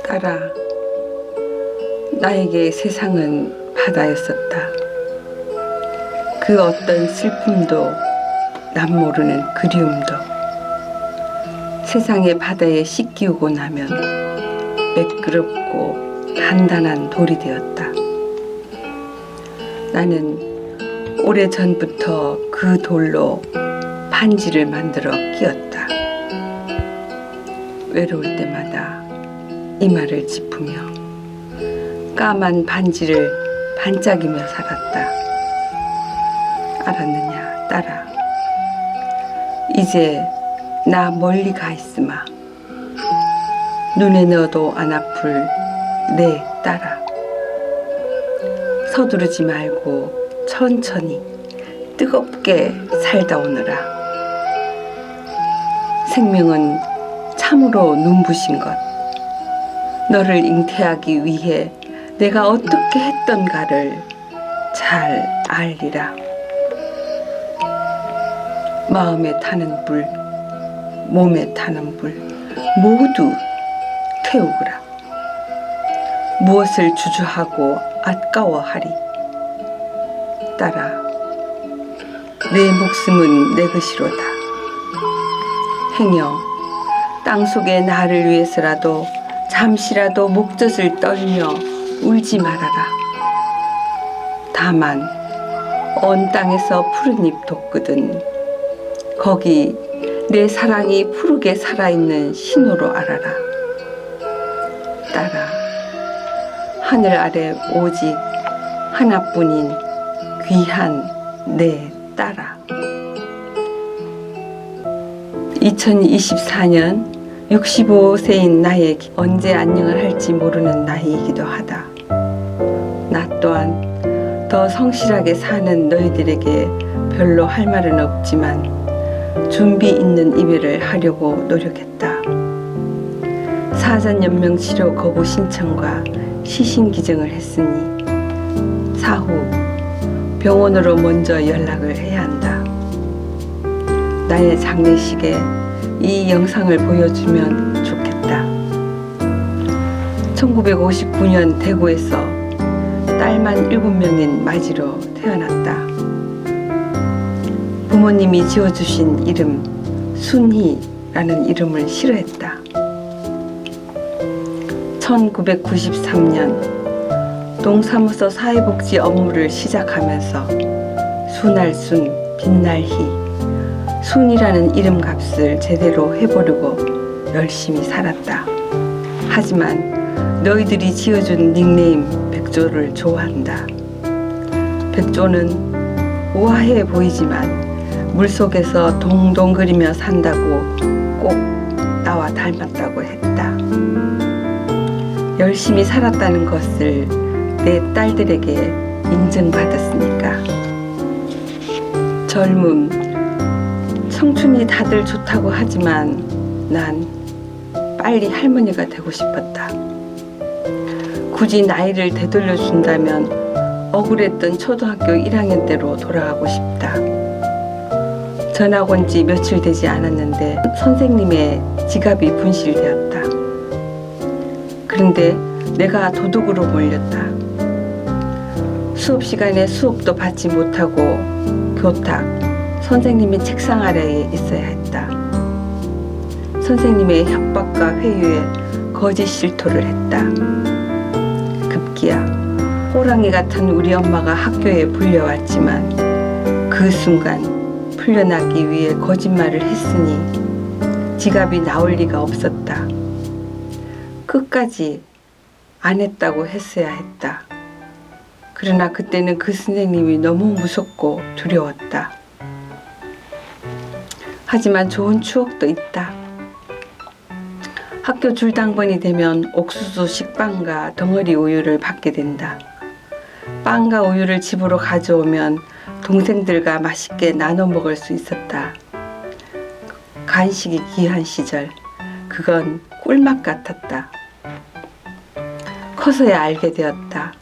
딸아, 나에게 세상은 바다였었다. 그 어떤 슬픔도 남 모르는 그리움도 세상의 바다에 씻기우고 나면 매끄럽고 단단한 돌이 되었다. 나는 오래전부터 그 돌로 반지를 만들어 끼었다. 외로울 때마다 이마를 짚으며 까만 반지를 반짝이며 살았다. 알았느냐, 딸아. 이제 나 멀리 가 있으마. 눈에 넣어도 안 아플 내 딸아. 서두르지 말고 천천히 뜨겁게 살다 오너라. 생명은 참으로 눈부신 것. 너를 잉태하기 위해 내가 어떻게 했던가를 잘 알리라. 마음에 타는 불, 몸에 타는 불 모두 태우거라. 무엇을 주저하고 아까워하리. 딸아, 내 목숨은 내 것이로다. 행여 땅속의 나를 위해서라도 잠시라도 목젖을 떨며 울지 말아라. 다만 언 땅에서 푸른 잎 돋거든 거기 내 사랑이 푸르게 살아있는 신호로 알아라. 딸아, 하늘 아래 오직 하나뿐인 귀한 내 딸아. 2024년 65세인 나에게 언제 안녕을 할지 모르는 나이이기도 하다. 나 또한 더 성실하게 사는 너희들에게 별로 할 말은 없지만 준비 있는 이별을 하려고 노력했다. 사전 연명치료 거부 신청과 시신기증을 했으니 사후 병원으로 먼저 연락을 해야 한다. 나의 장례식에 이 영상을 보여주면 좋겠다. 1959년 대구에서 딸만 7명인 마지로 태어났다. 부모님이 지어주신 이름 순희라는 이름을 싫어했다. 1993년 동사무소 사회복지 업무를 시작하면서 순할순 빛날희 순이라는 이름값을 제대로 해보려고 열심히 살았다. 하지만 너희들이 지어준 닉네임 백조를 좋아한다. 백조는 우아해 보이지만 물속에서 동동거리며 산다고 꼭 나와 닮았다고 했다. 열심히 살았다는 것을 내 딸들에게 인정받았으니까. 젊음, 청춘이 다들 좋다고 하지만 난 빨리 할머니가 되고 싶었다. 굳이 나이를 되돌려 준다면 억울했던 초등학교 1학년 때로 돌아가고 싶다. 전학 온 지 며칠 되지 않았는데 선생님의 지갑이 분실되었다. 그런데 내가 도둑으로 몰렸다. 수업 시간에 수업도 받지 못하고 교탁, 선생님의 책상 아래에 있어야 했다. 선생님의 협박과 회유에 거짓 실토를 했다. 급기야 호랑이 같은 우리 엄마가 학교에 불려왔지만 그 순간 풀려나기 위해 거짓말을 했으니 지갑이 나올 리가 없었다. 끝까지 안 했다고 했어야 했다. 그러나 그때는 그 선생님이 너무 무섭고 두려웠다. 하지만 좋은 추억도 있다. 학교 줄당번이 되면 옥수수 식빵과 덩어리 우유를 받게 된다. 빵과 우유를 집으로 가져오면 동생들과 맛있게 나눠 먹을 수 있었다. 간식이 귀한 시절, 그건 꿀맛 같았다. 커서야 알게 되었다.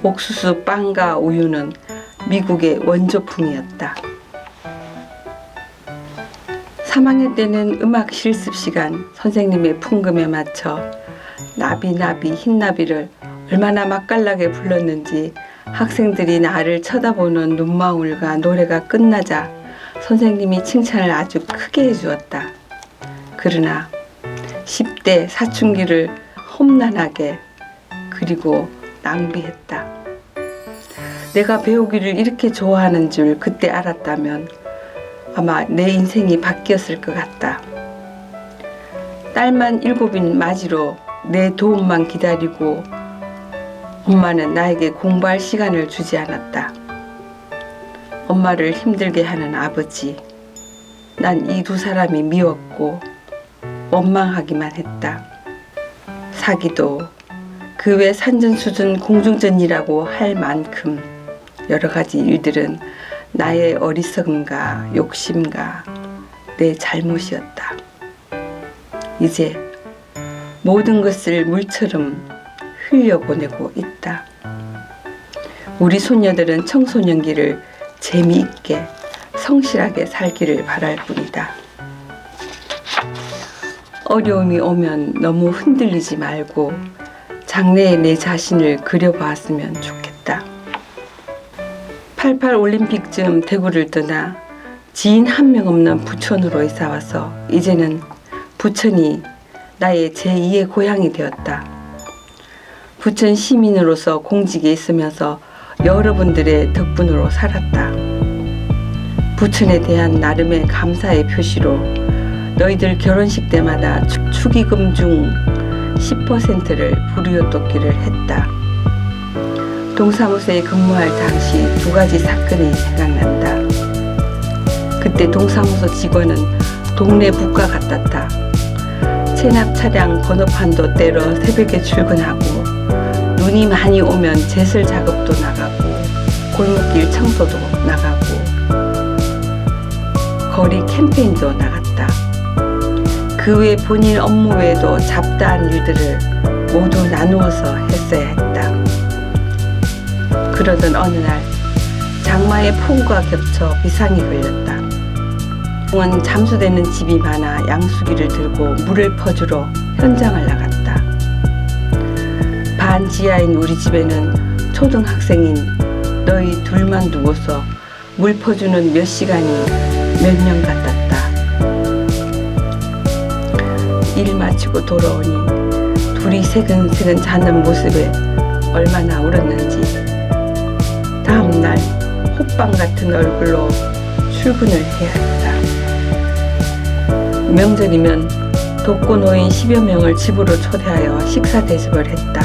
옥수수 빵과 우유는 미국의 원조품이었다. 3학년 때는 음악 실습 시간 선생님의 풍금에 맞춰 나비나비 흰나비를 얼마나 맛깔나게 불렀는지 학생들이 나를 쳐다보는 눈망울과 노래가 끝나자 선생님이 칭찬을 아주 크게 해주었다. 그러나 10대 사춘기를 험난하게 그리고 낭비했다. 내가 배우기를 이렇게 좋아하는 줄 그때 알았다면 아마 내 인생이 바뀌었을 것 같다. 딸만 7인 맞이로 내 도움만 기다리고 엄마는 나에게 공부할 시간을 주지 않았다. 엄마를 힘들게 하는 아버지. 난 이 두 사람이 미웠고 원망하기만 했다. 사기도 그 외 산전수전 공중전이라고 할 만큼 여러 가지 일들은 나의 어리석음과 욕심과 내 잘못이었다. 이제 모든 것을 물처럼 흘려보내고 있다. 우리 손녀들은 청소년기를 재미있게 성실하게 살기를 바랄 뿐이다. 어려움이 오면 너무 흔들리지 말고 장래의 내 자신을 그려보았으면 좋겠다. 88 올림픽 즈음 대구를 떠나 지인 한 명 없는 부천으로 이사 와서 이제는 부천이 나의 제2의 고향이 되었다. 부천 시민으로서 공직에 있으면서 여러분들의 덕분으로 살았다. 부천에 대한 나름의 감사의 표시로 너희들 결혼식 때마다 축의금 중 10%를 불이웃돕기를 했다. 동사무소에 근무할 당시 2가지 사건이 생각난다. 그때 동사무소 직원은 동네 부과 같았다. 체납 차량 번호판도 떼러 새벽에 출근하고 눈이 많이 오면 제설 작업도 나가고 골목길 청소도 나가고 거리 캠페인도 나갔다. 그 외 본인 업무 외에도 잡다한 일들을 모두 나누어서 했어야 했다. 그러던 어느 날 장마의 폭우가 겹쳐 비상이 걸렸다. 은 잠수되는 집이 많아 양수기를 들고 물을 퍼주러 현장을 나갔다. 반 지하인 우리 집에는 초등학생인 너희 둘만 두고서 물 퍼주는 몇 시간이 몇 년 같았다. 일 마치고 돌아오니 둘이 새근새근 자는 모습에 얼마나 울었는지 다음날 호빵 같은 얼굴로 출근을 해야 했다. 명절이면 독거노인 10여 명을 집으로 초대하여 식사 대접을 했다.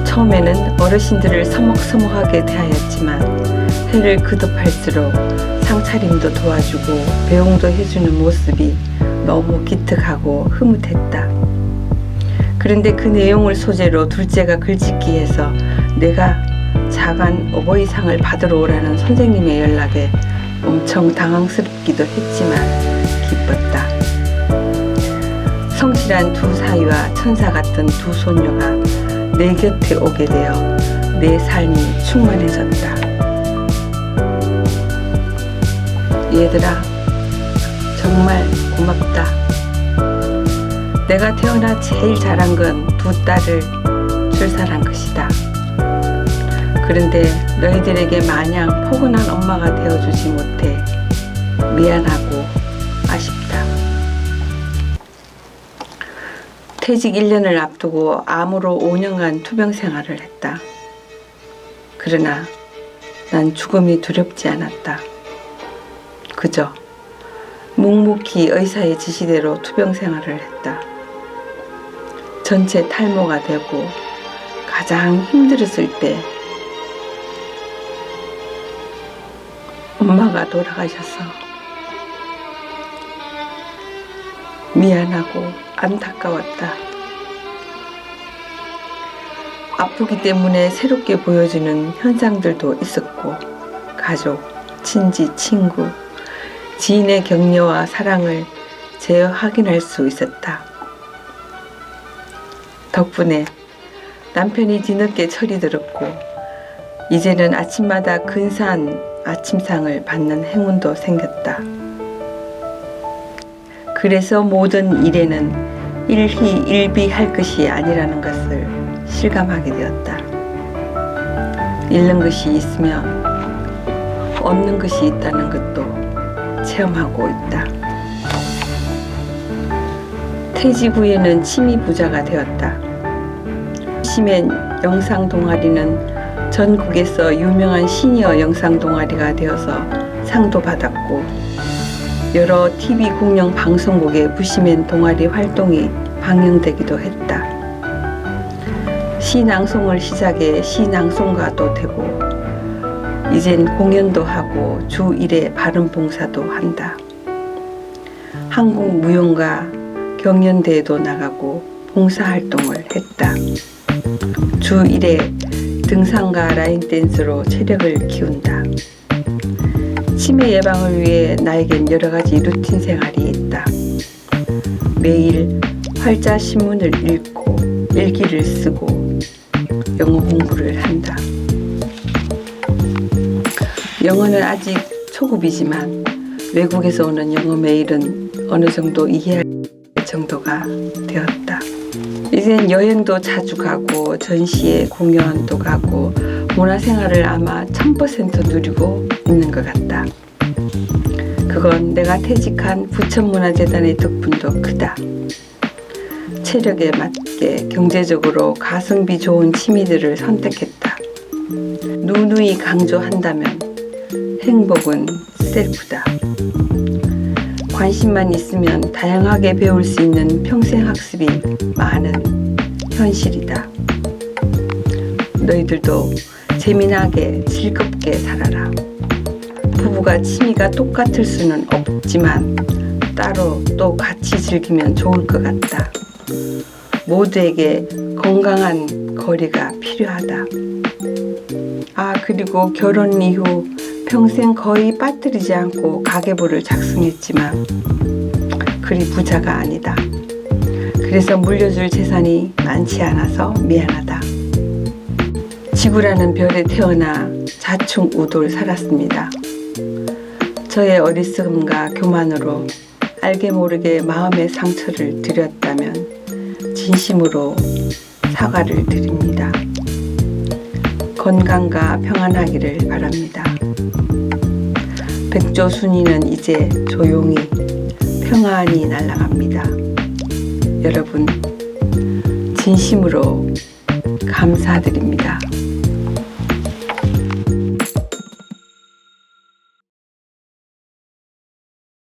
처음에는 어르신들을 서먹서먹하게 대하였지만 해를 거듭할수록 상차림도 도와주고 배웅도 해주는 모습이 너무 기특하고 흐뭇했다. 그런데 그 내용을 소재로 둘째가 글짓기해서 내가 자간 어버이상을 받으러 오라는 선생님의 연락에 엄청 당황스럽기도 했지만 기뻤다. 성실한 두 사위와 천사 같은 두 손녀가 내 곁에 오게 되어 내 삶이 충만해졌다. 얘들아, 정말 고맙다. 내가 태어나 제일 잘한 건 두 딸을 출산한 것이다. 그런데 너희들에게 마냥 포근한 엄마가 되어주지 못해 미안하고 아쉽다. 퇴직 1년을 앞두고 암으로 5년간 투병 생활을 했다. 그러나 난 죽음이 두렵지 않았다. 그저 묵묵히 의사의 지시대로 투병 생활을 했다. 전체 탈모가 되고 가장 힘들었을 때 엄마가 돌아가셔서 미안하고 안타까웠다. 아프기 때문에 새롭게 보여주는 현상들도 있었고 가족, 친지, 친구, 지인의 격려와 사랑을 재확인할 수 있었다. 덕분에 남편이 뒤늦게 철이 들었고 이제는 아침마다 근사한 아침상을 받는 행운도 생겼다. 그래서 모든 일에는 일희일비할 것이 아니라는 것을 실감하게 되었다. 잃는 것이 있으면 얻는 것이 있다는 것도 체험하고 있다. 퇴직 후에는 취미 부자가 되었다. 시맨 영상 동아리는 전국에서 유명한 시니어 영상 동아리가 되어서 상도 받았고, 여러 TV 공영 방송국의 부시맨 동아리 활동이 방영되기도 했다. 시낭송을 시작해 시낭송가도 되고, 이젠 공연도 하고 주 1회 발음 봉사도 한다. 한국 무용가 경연대회도 나가고 봉사활동을 했다. 주 1회 등산과 라인댄스로 체력을 키운다. 치매 예방을 위해 나에겐 여러 가지 루틴 생활이 있다. 매일 활자 신문을 읽고 일기를 쓰고 영어 공부를 한다. 영어는 아직 초급이지만 외국에서 오는 영어 메일은 어느 정도 이해할 정도가 되었다. 이젠 여행도 자주 가고 전시회 공연도 가고 문화생활을 아마 1000% 누리고 있는 것 같다. 그건 내가 퇴직한 부천문화재단의 덕분도 크다. 체력에 맞게 경제적으로 가성비 좋은 취미들을 선택했다. 누누이 강조한다면 행복은 셀프다. 관심만 있으면 다양하게 배울 수 있는 평생 학습이 많은 현실이다. 너희들도 재미나게 즐겁게 살아라. 부부가 취미가 똑같을 수는 없지만 따로 또 같이 즐기면 좋을 것 같다. 모두에게 건강한 거리가 필요하다. 그리고 결혼 이후 평생 거의 빠뜨리지 않고 가계부를 작성했지만 그리 부자가 아니다. 그래서 물려줄 재산이 많지 않아서 미안하다. 지구라는 별에 태어나 자충우돌 살았습니다. 저의 어리석음과 교만으로 알게 모르게 마음의 상처를 드렸다면 진심으로 사과를 드립니다. 건강과 평안하기를 바랍니다. 백조순이는 이제 조용히 평안히 날아갑니다. 여러분, 진심으로 감사드립니다.